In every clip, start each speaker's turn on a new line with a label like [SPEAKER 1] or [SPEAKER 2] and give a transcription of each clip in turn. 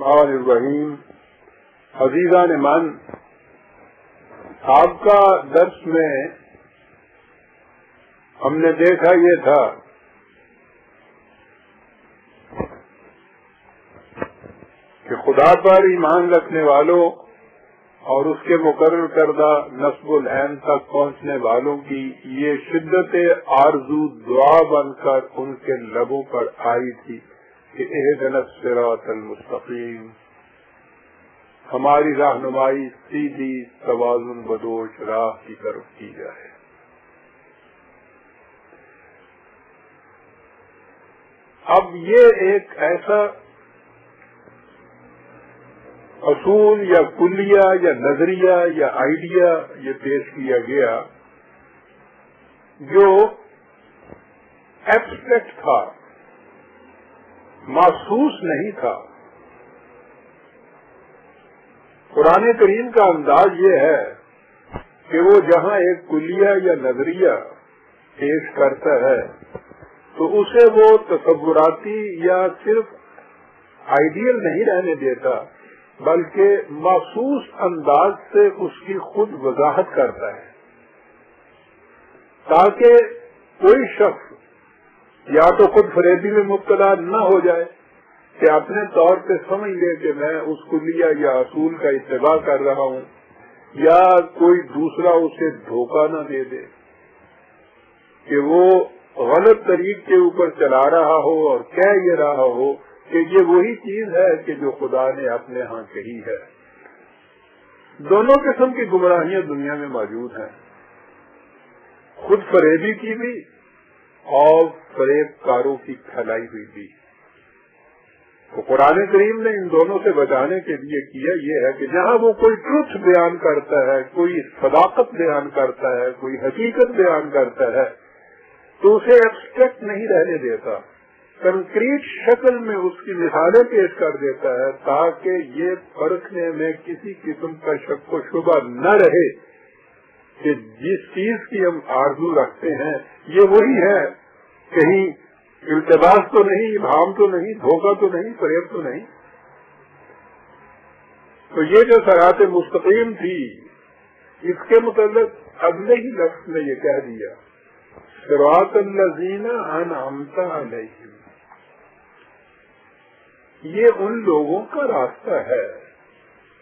[SPEAKER 1] الرحمن الرحیم. عزیزان من، آپ کا درس میں ہم نے دیکھا یہ تھا کہ خدا پر ایمان رکھنے والوں اور اس کے مقرر کردہ نصب العین تک پہنچنے والوں کی یہ شدت آرزو دعا بن کر ان کے لبوں پر آئی تھی کہ اہدنا الصراط المستقیم، ہماری رہنمائی سیدھی توازن بدوش راہ کی طرف کی جائے. اب یہ ایک ایسا اصول یا کلیہ یا نظریہ یا آئیڈیا یہ پیش کیا گیا جو ایبسٹریکٹ تھا، محسوس نہیں تھا. قرآن کریم کا انداز یہ ہے کہ وہ جہاں ایک کلیہ یا نظریہ پیش کرتا ہے تو اسے وہ تصوراتی یا صرف آئیڈیل نہیں رہنے دیتا، بلکہ محسوس انداز سے اس کی خود وضاحت کرتا ہے، تاکہ کوئی شخص یا تو خود فریبی میں مبتلا نہ ہو جائے کہ اپنے طور پہ سمجھ لے کہ میں اس کلیہ یا اصول کا اتباع کر رہا ہوں، یا کوئی دوسرا اسے دھوکہ نہ دے دے کہ وہ غلط طریق کے اوپر چلا رہا ہو اور کہہ یہ رہا ہو کہ یہ وہی چیز ہے کہ جو خدا نے اپنے ہاں کہی ہے. دونوں قسم کی گمراہیاں دنیا میں موجود ہیں، خود فریبی کی بھی اور فریب کاروں کی پھیلائی ہوئی بھی. تو قرآن کریم نے ان دونوں سے بچانے کے لیے کیا یہ ہے کہ جہاں وہ کوئی ٹروتھ بیان کرتا ہے، کوئی صداقت بیان کرتا ہے، کوئی حقیقت بیان کرتا ہے تو اسے ایبسٹریکٹ نہیں رہنے دیتا، کنکریٹ شکل میں اس کی مثالیں پیش کر دیتا ہے تاکہ یہ پرکھنے میں کسی قسم کا شک و شبہ نہ رہے کہ جس چیز کی ہم آرزو رکھتے ہیں یہ وہی ہے، کہیں التباس تو نہیں، ابہام تو نہیں، دھوکہ تو نہیں، فریب تو نہیں. تو یہ جو صراط مستقیم تھی اس کے متعلق اگلے ہی لفظ میں یہ کہہ دیا صراط الذین انعمت علیہم، یہ ان لوگوں کا راستہ ہے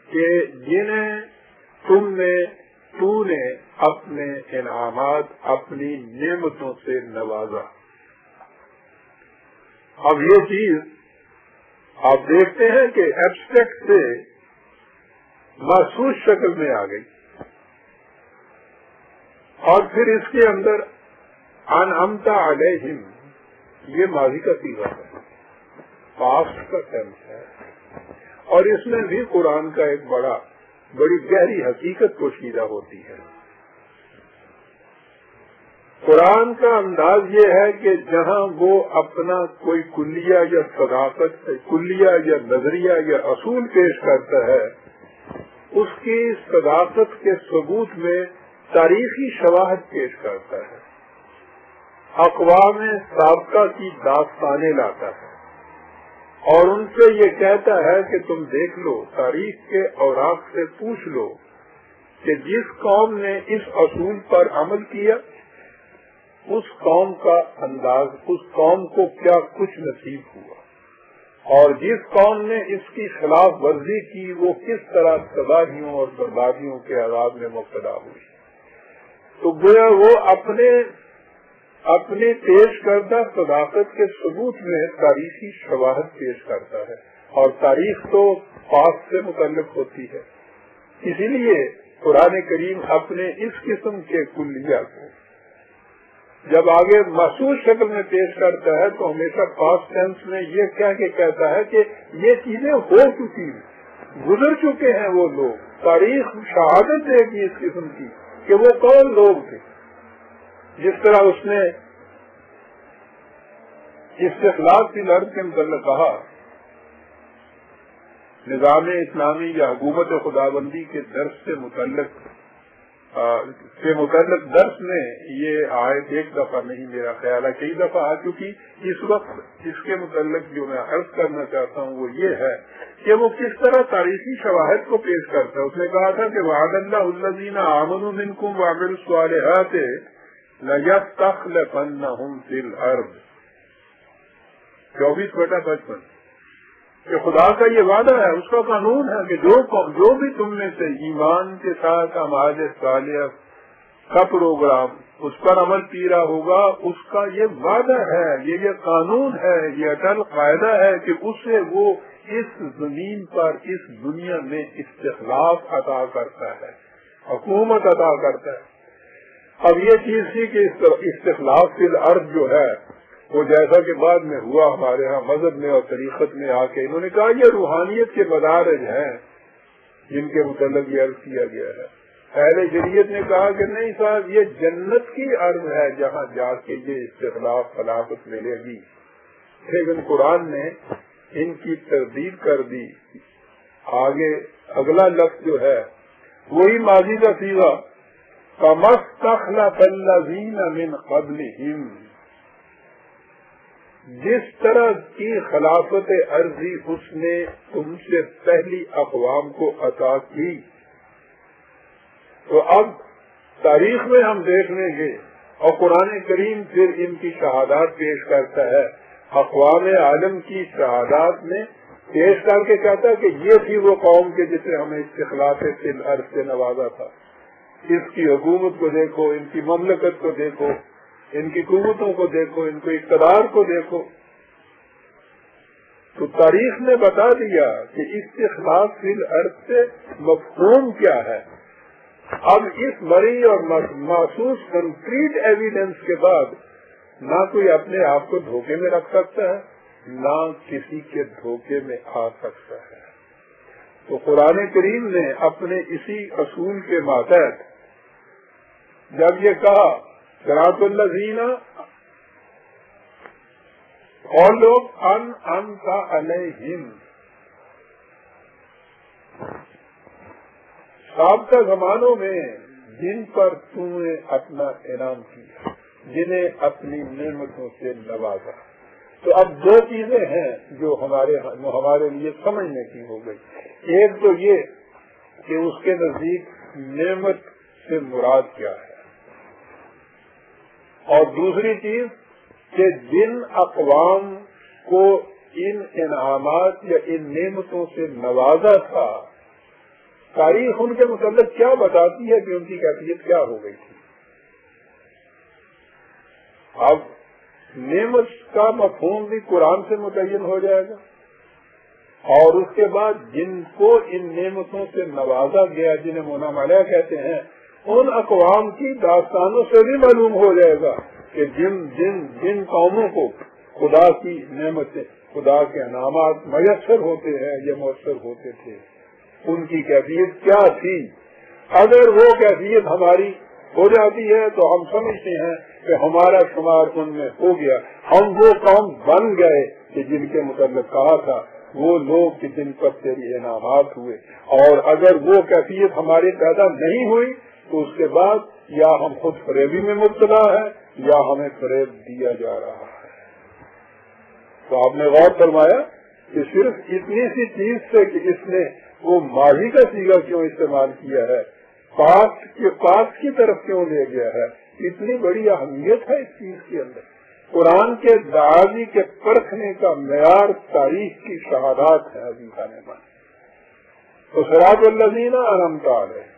[SPEAKER 1] کہ جنہیں تو نے اپنے انعامات، اپنی نعمتوں سے نوازا. اب یہ چیز آپ دیکھتے ہیں کہ ایبسٹریکٹ سے محسوس شکل میں آ گئی، اور پھر اس کے اندر انعمت علیہم یہ ماضی کا صیغہ ہے، پاسٹ کا ٹینس ہے، اور اس میں بھی قرآن کا ایک بڑی گہری حقیقت پوشیدہ ہوتی ہے. قرآن کا انداز یہ ہے کہ جہاں وہ اپنا کوئی کلیہ یا صداقت، کلیہ یا نظریہ یا اصول پیش کرتا ہے، اس کی صداقت کے ثبوت میں تاریخی شواہد پیش کرتا ہے، اقوام سابقہ کی داستانیں لاتا ہے، اور ان سے یہ کہتا ہے کہ تم دیکھ لو، تاریخ کے اوراق سے پوچھ لو کہ جس قوم نے اس اصول پر عمل کیا اس قوم کا انداز، اس قوم کو کیا کچھ نصیب ہوا، اور جس قوم نے اس کی خلاف ورزی کی وہ کس طرح تباہیوں اور بربادیوں کے عذاب میں مبتلا ہوئی. تو گویا وہ اپنے پیش کردہ صداقت کے ثبوت میں تاریخی شواہد پیش کرتا ہے، اور تاریخ تو پاس سے متعلق ہوتی ہے. اسی لیے قرآن کریم اپنے اس قسم کے کلیہ کو جب آگے محسوس شکل میں پیش کرتا ہے تو ہمیشہ پاسٹ ٹینس میں یہ کہہ کے کہتا ہے کہ یہ چیزیں ہو چکی ہیں، گزر چکے ہیں وہ لوگ. تاریخ شہادت دے گی اس قسم کی کہ وہ کون لوگ تھے. جس طرح اس نے استخلاف کی لڑ کے متعلق کہا، نظام اسلامی یا حکومت خدابندی کے درس سے متعلق سے متعلق درس میں یہ آیت ایک دفعہ نہیں، میرا خیال ہے کئی دفعہ آ چکی. اس وقت اس کے متعلق جو میں عرض کرنا چاہتا ہوں وہ یہ ہے کہ وہ کس طرح تاریخی شواہد کو پیش کرتا ہے. اس نے کہا تھا کہ وعد اللہ الذین آمنوا منکم وعملوا الصالحات لَيَسْتَخْلِفَنَّهُمْ فِي الْأَرْضِ 24/55 کہ خدا کا یہ وعدہ ہے، اس کا قانون ہے کہ جو بھی تم میں سے ایمان کے ساتھ اعمال صالحہ کا پروگرام اس پر عمل پیرا ہوگا، اس کا یہ وعدہ ہے، یہ قانون ہے، یہ اٹل قاعدہ ہے کہ اسے وہ اس زمین پر اس دنیا میں استخلاف عطا کرتا ہے، حکومت عطا کرتا ہے. اب یہ چیز تھی کہ استخلاف فی الارض جو ہے وہ جیسا کہ بعد میں ہوا ہمارے ہاں مذہب میں اور طریقت میں آ کے انہوں نے کہا یہ روحانیت کے مدارج ہیں جن کے متعلق یہ عرض کیا گیا ہے. اہل شریعت نے کہا کہ نہیں صاحب، یہ جنت کی عرض ہے جہاں جا کے یہ استخلاف خلافت ملے گی. لیکن قرآن نے ان کی تردید کر دی. آگے اگلا لفظ جو ہے وہی ماضی کا صیغہ كَمَا اسْتَخْلَفَ الَّذِينَ مِنْ قَبْلِهِمْ، جس طرح کی خلافت عرضی اس نے تم سے پہلی اقوام کو عطا کی. تو اب تاریخ میں ہم دیکھ لیں گے اور قرآن کریم پھر ان کی شہادات پیش کرتا ہے، اقوام عالم کی شہادات میں پیش کر کے کہتا ہے کہ یہ تھی وہ قوم کے جسے ہمیں استخلاف فی الارض سے نوازا تھا. اس کی حکومت کو دیکھو، ان کی مملکت کو دیکھو، ان کی قوتوں کو دیکھو، ان کو اقتدار کو دیکھو. تو تاریخ نے بتا دیا کہ استخلاف فی الارض سے مفہوم کیا ہے. اب اس بڑی اور محسوس کنکریٹ ایویڈنس کے بعد نہ کوئی اپنے آپ کو دھوکے میں رکھ سکتا ہے، نہ کسی کے دھوکے میں آ سکتا ہے. تو قرآن کریم نے اپنے اسی اصول کے ماتحت جب یہ کہا صراط الذین اور لوگ انعمت علیہم، سابقہ زمانوں میں جن پر تم نے اپنا انعام کیا، جنہیں اپنی نعمتوں سے نوازا. تو اب دو چیزیں ہیں جو ہمارے لیے سمجھنے کی ہو گئی. ایک تو یہ کہ اس کے نزدیک نعمت سے مراد کیا ہے، اور دوسری چیز کہ جن اقوام کو ان انعامات یا ان نعمتوں سے نوازا تھا، تاریخ ان کے متعلق کیا بتاتی ہے کہ ان کی کیفیت کیا ہو گئی تھی. اب نعمت کا مفہوم بھی قرآن سے متعین ہو جائے گا، اور اس کے بعد جن کو ان نعمتوں سے نوازا گیا، جنہیں منعم علیہ کہتے ہیں، ان اقوام کی داستانوں سے بھی معلوم ہو جائے گا کہ جن قوموں کو خدا کی نعمتیں، خدا کے انعامات میسر ہوتے ہیں یا مؤثر ہوتے تھے، ان کی کیفیت کیا تھی. اگر وہ کیفیت ہماری ہو جاتی ہے تو ہم سمجھتے ہیں کہ ہمارا شمار ان میں ہو گیا، ہم وہ قوم بن گئے کہ جن کے متعلق کہا تھا، وہ لوگ کہ جن پر تیری انعامات ہوئے. اور اگر وہ کیفیت ہمارے پیدا نہیں ہوئی تو اس کے بعد یا ہم خود فریبی میں مبتلا ہے یا ہمیں فریب دیا جا رہا ہے. تو آپ نے غور فرمایا کہ صرف اتنی سی چیز سے کہ اس نے وہ ماضی کا صیغہ کیوں استعمال کیا ہے، پاس کی طرف کیوں لے گیا ہے، اتنی بڑی اہمیت ہے اس چیز کے اندر. قرآن کے دعوی کے پرکھنے کا معیار تاریخ کی شہادات ہے. ابھی خانے میں تو صراط الذین انعمت علیہم،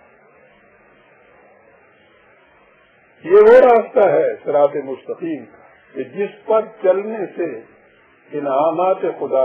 [SPEAKER 1] یہ وہ راستہ ہے صراط مستقیم کہ جس پر چلنے سے انعامات خدا